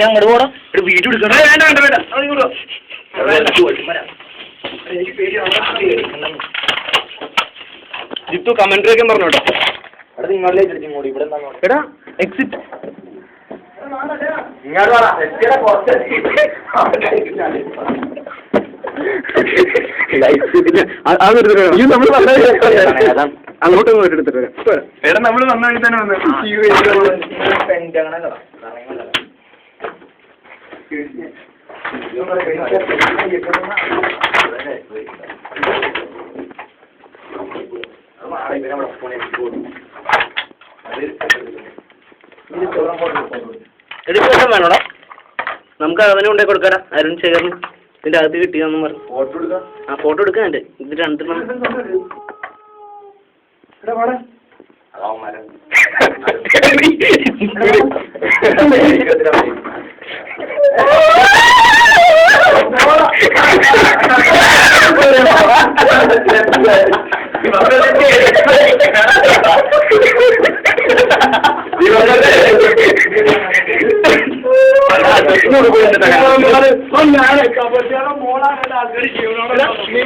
അങ്ങോട്ട് പോകണം ഒരു വീഡിയോ എടുക്കണം. വേണ്ട വേണ്ട വേണ്ട ജിത്തു കമന്ററി ഒക്കെ പറഞ്ഞോട്ടോ. എടാ എക്സിറ്റ് അങ്ങോട്ടൊന്നും എടുത്തിട്ട് എടാ നമ്മള് വന്ന വഴി തന്നെ വന്നു. എഡിഷൻ വേണോടാ, നമുക്ക് അവനെ കൊണ്ടേ കൊടുക്കാടാ. അരുൺ ചേർന്ന് ഇതിന്റെ അകത്ത് കിട്ടിയെന്നും പറഞ്ഞു. ആ ഫോട്ടോ എടുക്കാനുണ്ട്. ഇത് രണ്ടെണ്ണം